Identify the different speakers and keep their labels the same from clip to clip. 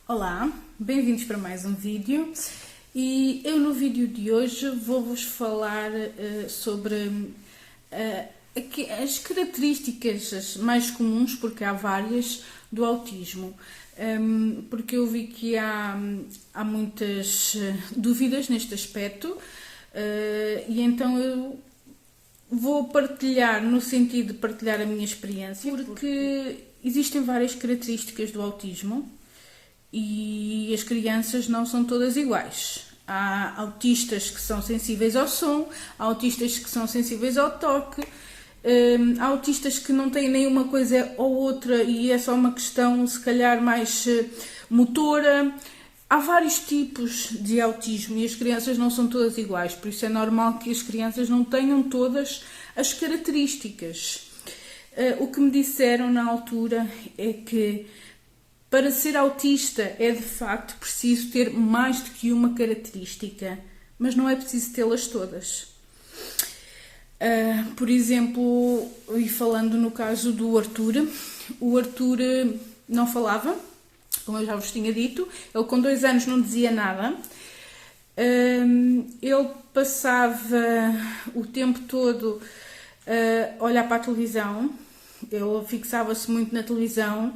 Speaker 1: Olá, bem-vindos para mais um vídeo e eu no vídeo de hoje vou-vos falar sobre as características mais comuns, porque há várias, do autismo. Porque eu vi que há muitas dúvidas neste aspecto e então eu vou partilhar no sentido de partilhar a minha experiência, porque existem várias características do autismo. E as crianças não são todas iguais. Há autistas que são sensíveis ao som, há autistas que são sensíveis ao toque, há autistas que não têm nenhuma coisa ou outra e é só uma questão, se calhar, mais motora. Há vários tipos de autismo e as crianças não são todas iguais, por isso é normal que as crianças não tenham todas as características. O que me disseram na altura é que para ser autista é de facto preciso ter mais do que uma característica, mas não é preciso tê-las todas. Por exemplo, e falando no caso do Arthur, o Arthur não falava, como eu já vos tinha dito, ele com 2 anos não dizia nada, ele passava o tempo todo a olhar para a televisão, ele fixava-se muito na televisão.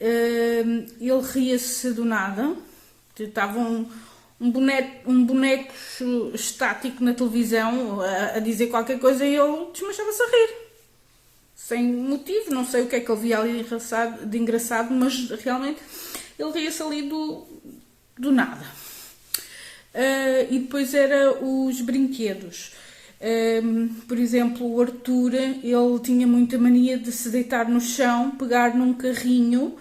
Speaker 1: Ele ria-se do nada, estava um boneco estático na televisão a dizer qualquer coisa e ele desmanchava-se a rir, sem motivo, não sei o que é que ele via ali de engraçado, mas realmente ele ria-se ali do nada. E depois era os brinquedos. Por exemplo, o Arthur, ele tinha muita mania de se deitar no chão, pegar num carrinho.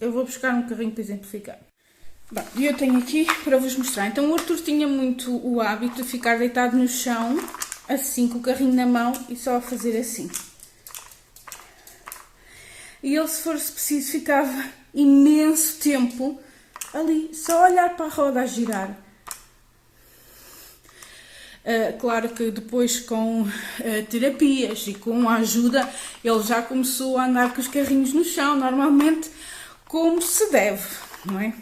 Speaker 1: Eu vou buscar um carrinho para exemplificar. Bom, eu tenho aqui para vos mostrar. Então o Arthur tinha muito o hábito de ficar deitado no chão, assim, com o carrinho na mão e só a fazer assim. E ele, se fosse preciso, ficava imenso tempo ali, só a olhar para a roda a girar. Claro que depois com terapias e com a ajuda ele já começou a andar com os carrinhos no chão, normalmente como se deve, não é?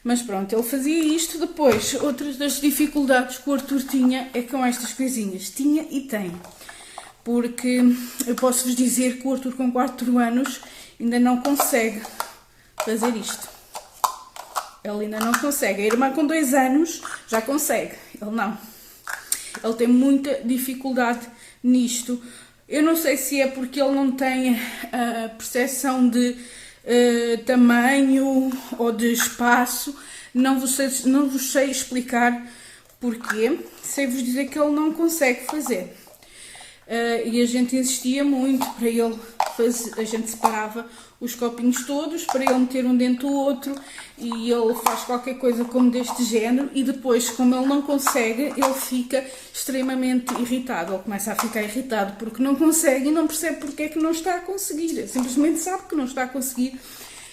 Speaker 1: Mas pronto, ele fazia isto. Depois, outras das dificuldades que o Arthur tinha é com estas coisinhas. Tinha e tem. Porque eu posso-vos dizer que o Arthur com 4 anos ainda não consegue fazer isto. Ele ainda não consegue. A irmã com 2 anos já consegue, ele não. Ele tem muita dificuldade nisto. Eu não sei se é porque ele não tem a percepção de tamanho ou de espaço. Não vos sei explicar porquê. Sei-vos dizer que ele não consegue fazer. E a gente insistia muito para ele fazer. A gente separava os copinhos todos para ele meter um dentro do outro e ele faz qualquer coisa como deste género e depois, como ele não consegue, ele fica extremamente irritado. Ele começa a ficar irritado porque não consegue e não percebe porque é que não está a conseguir. Simplesmente sabe que não está a conseguir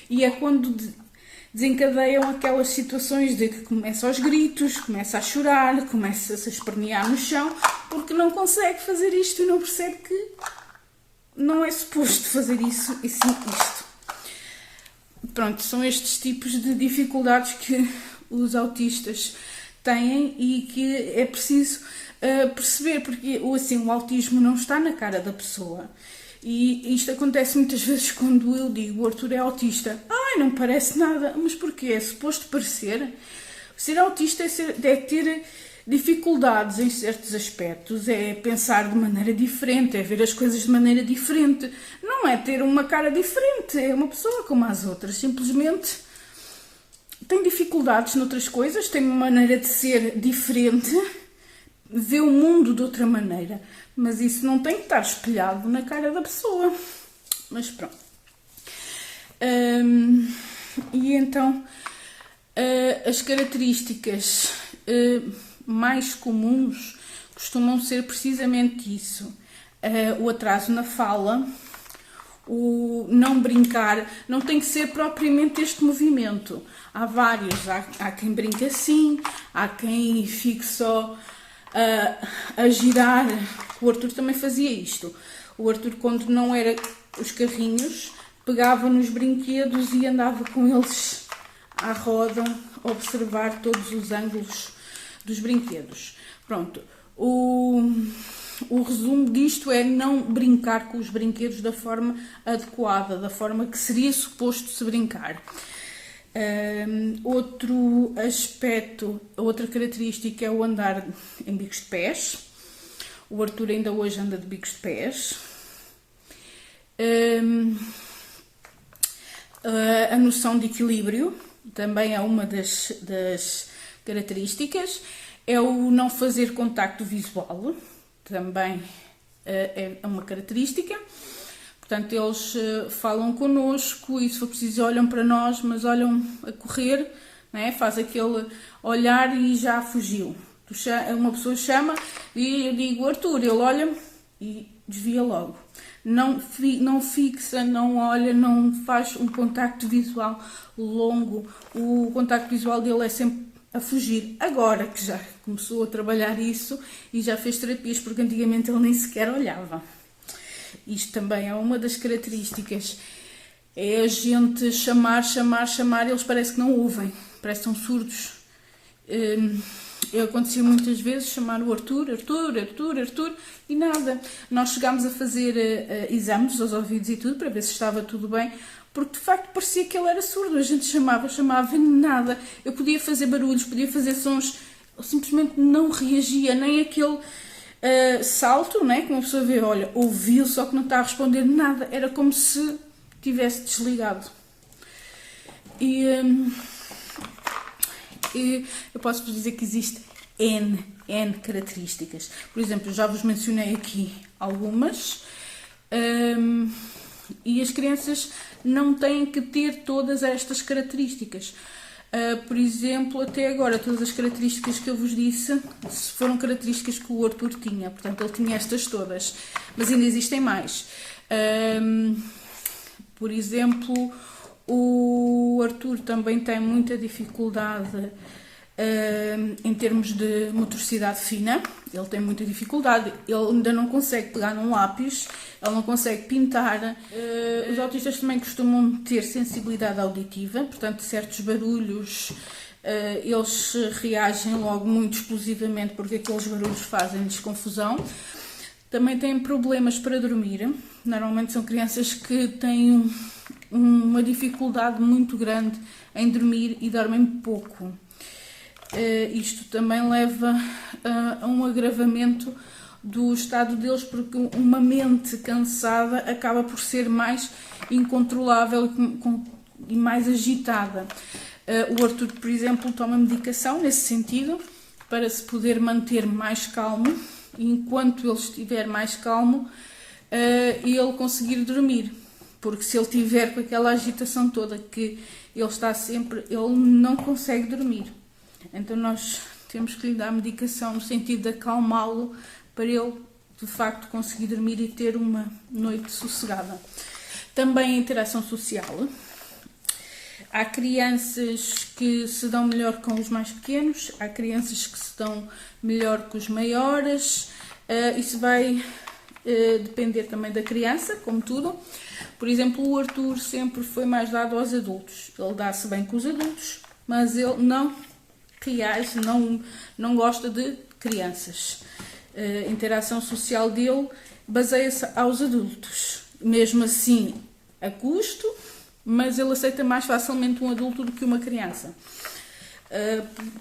Speaker 1: e é quando desencadeiam aquelas situações de que começa aos gritos, começa a chorar, começa-se a espernear no chão porque não consegue fazer isto e não percebe que não é suposto fazer isso e sim isto. Pronto, são estes tipos de dificuldades que os autistas têm e que é preciso perceber, porque assim, o autismo não está na cara da pessoa. E isto acontece muitas vezes quando eu digo o Arthur é autista. Ai, não parece nada. Mas porquê? É suposto parecer? Ser autista é ter dificuldades em certos aspectos, é pensar de maneira diferente, é ver as coisas de maneira diferente. Não é ter uma cara diferente, é uma pessoa como as outras. Simplesmente tem dificuldades noutras coisas, tem uma maneira de ser diferente, vê o mundo de outra maneira. Mas isso não tem que estar espelhado na cara da pessoa. Mas pronto. E então, as características mais comuns costumam ser precisamente isso. O atraso na fala, o não brincar, não tem que ser propriamente este movimento. Há vários, há quem brinca assim, há quem fique só a girar. O Arthur também fazia isto. O Arthur, quando não era os carrinhos, pegava nos brinquedos e andava com eles à roda, a observar todos os ângulos dos brinquedos. Pronto, o resumo disto é não brincar com os brinquedos da forma adequada, da forma que seria suposto se brincar. Outro aspecto, outra característica é o andar em bicos de pés. O Arthur ainda hoje anda de bicos de pés. A noção de equilíbrio também é uma das características. É o não fazer contacto visual, também é uma característica. Portanto, eles falam connosco e, se for preciso, olham para nós, mas olham a correr, né? Faz aquele olhar e já fugiu. Uma pessoa chama e eu digo Arthur, ele olha e desvia logo. Não fixa, não olha, não faz um contacto visual longo. O contacto visual dele é sempre a fugir. Agora que já começou a trabalhar isso e já fez terapias, porque antigamente ele nem sequer olhava. Isto também é uma das características. É a gente chamar, eles parece que não ouvem, parece que são surdos. Acontecia muitas vezes chamar o Arthur, e nada. Nós chegámos a fazer exames aos ouvidos e tudo, para ver se estava tudo bem, porque de facto parecia que ele era surdo. A gente chamava e nada. Eu podia fazer barulhos, podia fazer sons, ele simplesmente não reagia, nem aquele salto, né? Como a pessoa vê, olha, ouviu, só que não está a responder nada. Era como se tivesse desligado. E eu posso vos dizer que existe N características. Por exemplo, já vos mencionei aqui algumas. E as crianças não têm que ter todas estas características. Por exemplo, até agora, todas as características que eu vos disse foram características que o Arthur tinha. Portanto, ele tinha estas todas. Mas ainda existem mais. Por exemplo, o Arthur também tem muita dificuldade em termos de motricidade fina. Ele tem muita dificuldade. Ele ainda não consegue pegar num lápis. Ele não consegue pintar. Os autistas também costumam ter sensibilidade auditiva. Portanto, certos barulhos eles reagem logo muito explosivamente, porque aqueles barulhos fazem-lhes confusão. Também têm problemas para dormir. Normalmente são crianças que têm uma dificuldade muito grande em dormir e dormem pouco. Isto também leva a um agravamento do estado deles, porque uma mente cansada acaba por ser mais incontrolável e mais agitada. O Arthur, por exemplo, toma medicação nesse sentido, para se poder manter mais calmo, e enquanto ele estiver mais calmo, ele conseguir dormir. Porque se ele tiver com aquela agitação toda que ele está sempre, ele não consegue dormir. Então nós temos que lhe dar medicação no sentido de acalmá-lo, para ele de facto conseguir dormir e ter uma noite sossegada. Também a interação social. Há crianças que se dão melhor com os mais pequenos, há crianças que se dão melhor com os maiores. Isso vai depender também da criança, como tudo. Por exemplo, o Arthur sempre foi mais dado aos adultos. Ele dá-se bem com os adultos, mas ele não reage, não gosta de crianças. A interação social dele baseia-se aos adultos. Mesmo assim, a custo, mas ele aceita mais facilmente um adulto do que uma criança.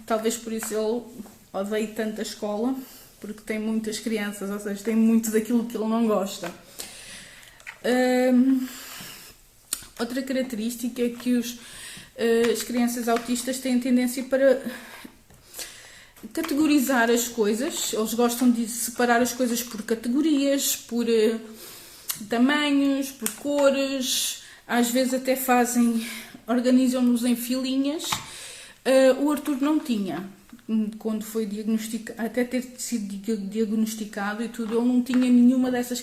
Speaker 1: Talvez por isso ele odeie tanto a escola, porque tem muitas crianças, ou seja, tem muito daquilo que ele não gosta. Outra característica é que as crianças autistas têm tendência para categorizar as coisas. Eles gostam de separar as coisas por categorias, por tamanhos, por cores. Às vezes até organizam-nos em filinhas. O Arthur não tinha. Quando foi diagnosticado, até ter sido diagnosticado e tudo, ele não tinha nenhuma dessa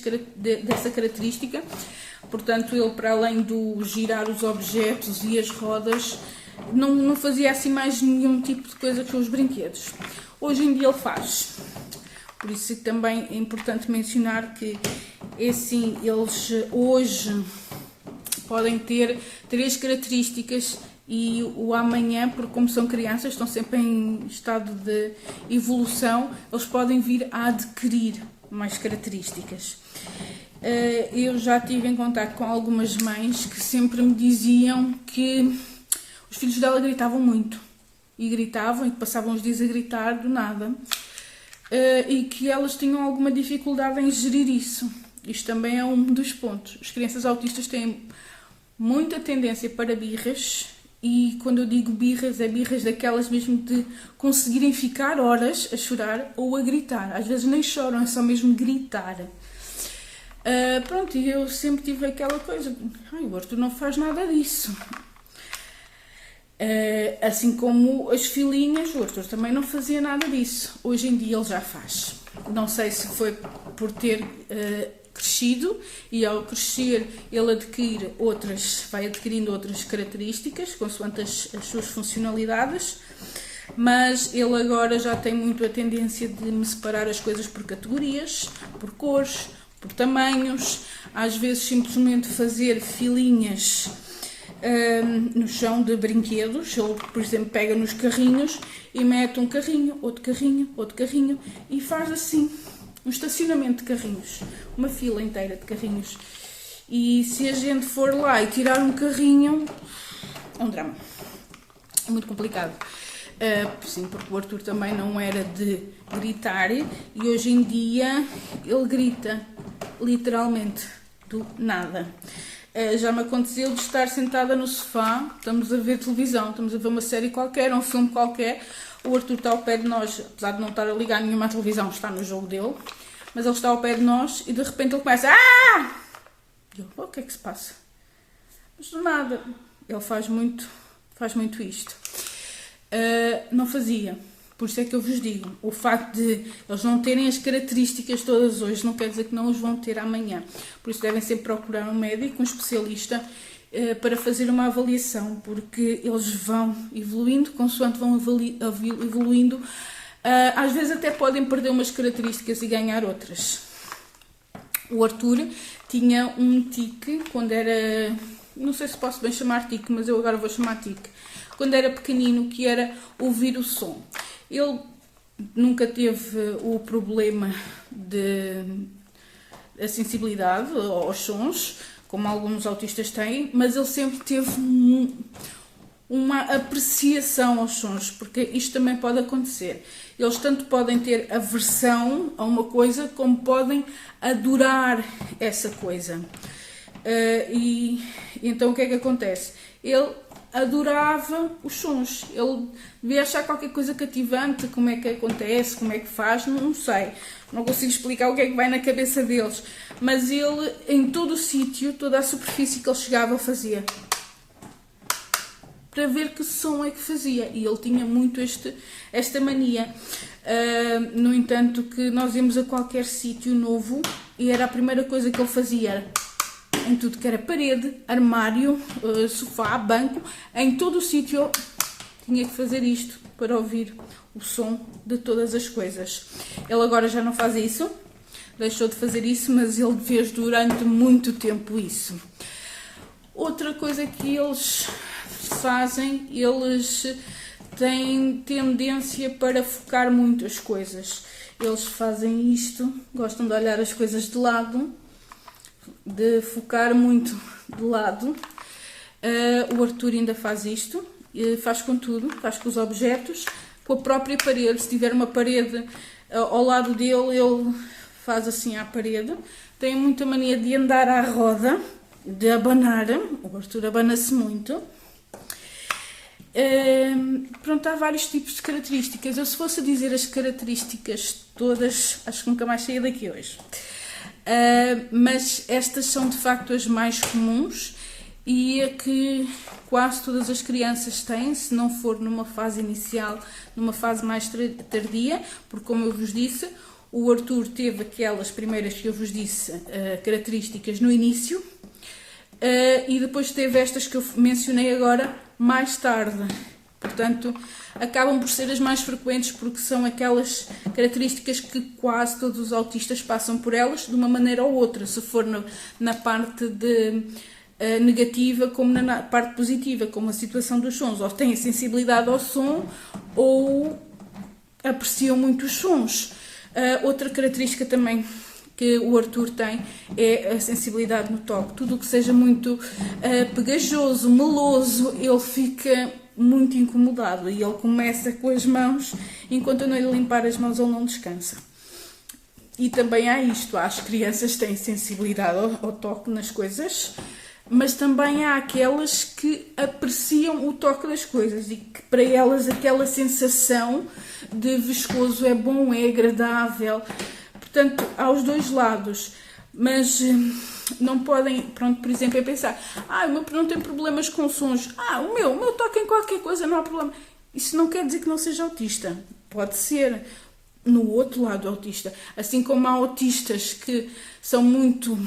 Speaker 1: característica. Portanto, ele, para além do girar os objetos e as rodas, não fazia assim mais nenhum tipo de coisa com os brinquedos. Hoje em dia ele faz. Por isso também é importante mencionar que, assim, eles hoje podem ter 3 características e o amanhã, porque como são crianças, estão sempre em estado de evolução, eles podem vir a adquirir mais características. Eu já tive em contato com algumas mães que sempre me diziam que os filhos dela gritavam muito, e gritavam, e passavam os dias a gritar do nada, e que elas tinham alguma dificuldade em gerir isso. Isto também é um dos pontos. As crianças autistas têm muita tendência para birras, e quando eu digo birras, é birras daquelas mesmo de conseguirem ficar horas a chorar ou a gritar. Às vezes nem choram, é só mesmo gritar. Pronto, e eu sempre tive aquela coisa, o Arthur não faz nada disso. Assim como as filhinhas, o Arthur também não fazia nada disso. Hoje em dia ele já faz. Não sei se foi por ter crescido, e ao crescer ele vai adquirindo outras características, consoante as suas funcionalidades, mas ele agora já tem muito a tendência de me separar as coisas por categorias, por cores, por tamanhos, às vezes simplesmente fazer filinhas no chão de brinquedos. Ele, por exemplo, pega nos carrinhos e mete um carrinho, outro carrinho, e faz assim um estacionamento de carrinhos, uma fila inteira de carrinhos. E se a gente for lá e tirar um carrinho, é um drama, é muito complicado. Sim, porque o Arthur também não era de gritar, e hoje em dia ele grita literalmente do nada. Já me aconteceu de estar sentada no sofá, estamos a ver televisão, estamos a ver uma série qualquer, um filme qualquer, o Arthur está ao pé de nós, apesar de não estar a ligar nenhuma televisão, está no jogo dele, mas ele está ao pé de nós e de repente ele começa o que é que se passa? Mas do nada, ele faz muito isto. Não fazia, por isso é que eu vos digo, o facto de eles não terem as características todas hoje não quer dizer que não os vão ter amanhã, por isso devem sempre procurar um médico, um especialista, para fazer uma avaliação, porque eles vão evoluindo, consoante vão evoluindo, às vezes até podem perder umas características e ganhar outras. O Arthur tinha um tique quando era, não sei se posso bem chamar tique, mas eu agora vou chamar tique, quando era pequenino, que era ouvir o som. Ele nunca teve o problema da sensibilidade aos sons, como alguns autistas têm, mas ele sempre teve uma apreciação aos sons, porque isto também pode acontecer. Eles tanto podem ter aversão a uma coisa, como podem adorar essa coisa. E então o que é que acontece? Ele adorava os sons, ele devia achar qualquer coisa cativante, como é que acontece, como é que faz, não sei, não consigo explicar o que é que vai na cabeça deles, mas ele, em todo o sítio, toda a superfície que ele chegava, fazia, para ver que som é que fazia, e ele tinha muito esta mania. No entanto, que nós íamos a qualquer sítio novo, e era a primeira coisa que ele fazia, em tudo que era parede, armário, sofá, banco, em todo o sítio tinha que fazer isto para ouvir o som de todas as coisas. Ele agora já não faz isso, deixou de fazer isso, mas ele fez durante muito tempo isso. Outra coisa que eles fazem, eles têm tendência para focar muito as coisas. Eles fazem isto, gostam de olhar as coisas de lado, de focar muito de lado. O Arthur ainda faz isto, faz com tudo, faz com os objetos, com a própria parede. Se tiver uma parede ao lado dele, ele faz assim à parede. Tem muita mania de andar à roda, de abanar. O Arthur abana-se muito. Pronto, há vários tipos de características. Eu, se fosse dizer as características todas, acho que nunca mais saía daqui hoje. Mas estas são de facto as mais comuns e a que quase todas as crianças têm, se não for numa fase inicial, numa fase mais tardia, porque, como eu vos disse, o Arthur teve aquelas primeiras que eu vos disse, características no início, e depois teve estas que eu mencionei agora mais tarde. Portanto, acabam por ser as mais frequentes, porque são aquelas características que quase todos os autistas passam por elas, de uma maneira ou outra. Se for na parte de negativa como na parte positiva, como a situação dos sons, ou têm sensibilidade ao som ou apreciam muito os sons. Outra característica também que o Arthur tem é a sensibilidade no toque. Tudo o que seja muito pegajoso, meloso, ele fica muito incomodado e ele começa com as mãos, enquanto eu não lhe limpar as mãos ele não descansa. E também há isto, as crianças têm sensibilidade ao toque nas coisas, mas também há aquelas que apreciam o toque das coisas e que para elas aquela sensação de viscoso é bom, é agradável. Portanto, há os dois lados, mas não podem, pronto, por exemplo, é pensar, o meu não tem problemas com sons, o meu toque em qualquer coisa, não há problema. Isso não quer dizer que não seja autista, pode ser no outro lado autista, assim como há autistas que são muito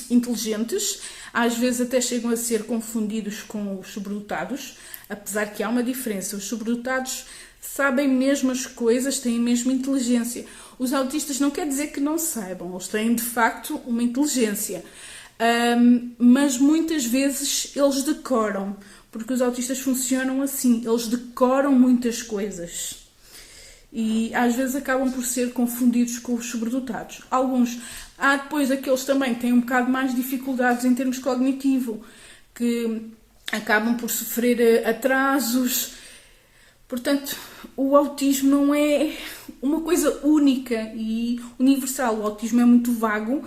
Speaker 1: inteligentes, às vezes até chegam a ser confundidos com os sobredotados, apesar que há uma diferença. Os sobredotados sabem mesmo as coisas, têm mesmo inteligência. Os autistas não quer dizer que não saibam, eles têm de facto uma inteligência, mas muitas vezes eles decoram, porque os autistas funcionam assim, eles decoram muitas coisas. E às vezes acabam por ser confundidos com os sobredotados. Alguns. Há depois aqueles também que têm um bocado mais dificuldades em termos cognitivo, que acabam por sofrer atrasos. Portanto, o autismo não é uma coisa única e universal. O autismo é muito vago,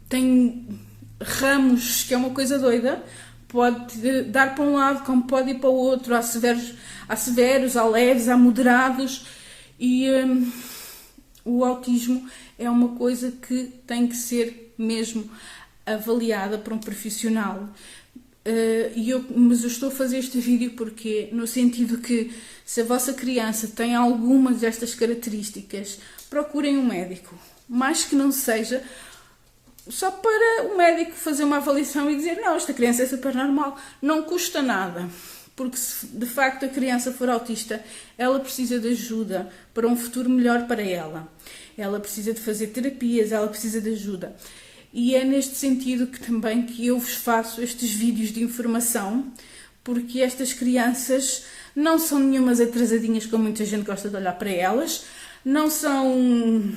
Speaker 1: tem ramos, que é uma coisa doida. Pode dar para um lado, como pode ir para o outro. Há severos, há leves, há moderados. E o autismo é uma coisa que tem que ser mesmo avaliada por um profissional. Mas eu estou a fazer este vídeo porque, no sentido que, se a vossa criança tem alguma destas características, procurem um médico. Mais que não seja só para o médico fazer uma avaliação e dizer, não, esta criança é super normal. Não custa nada, porque se de facto a criança for autista, ela precisa de ajuda para um futuro melhor para ela. Ela precisa de fazer terapias, ela precisa de ajuda. E é neste sentido que eu vos faço estes vídeos de informação, porque estas crianças não são nenhumas atrasadinhas, como muita gente gosta de olhar para elas, não são...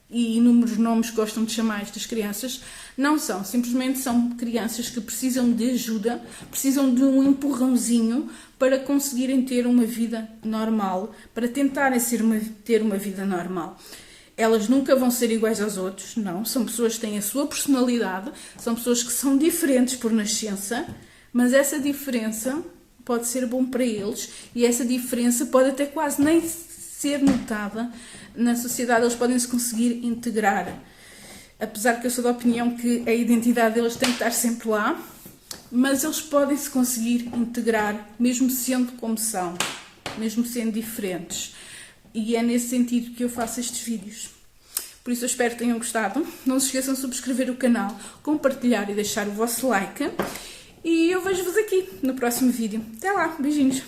Speaker 1: e inúmeros nomes gostam de chamar estas crianças, não são, simplesmente são crianças que precisam de ajuda, precisam de um empurrãozinho para conseguirem ter uma vida normal, para tentarem ter uma vida normal. Elas nunca vão ser iguais aos outros, não, são pessoas que têm a sua personalidade, são pessoas que são diferentes por nascença, mas essa diferença pode ser bom para eles e essa diferença pode até quase nem ser notada na sociedade, eles podem se conseguir integrar. Apesar que eu sou da opinião que a identidade deles tem que estar sempre lá, mas eles podem se conseguir integrar, mesmo sendo como são, mesmo sendo diferentes. E é nesse sentido que eu faço estes vídeos. Por isso eu espero que tenham gostado. Não se esqueçam de subscrever o canal, compartilhar e deixar o vosso like. E eu vejo-vos aqui no próximo vídeo. Até lá, beijinhos!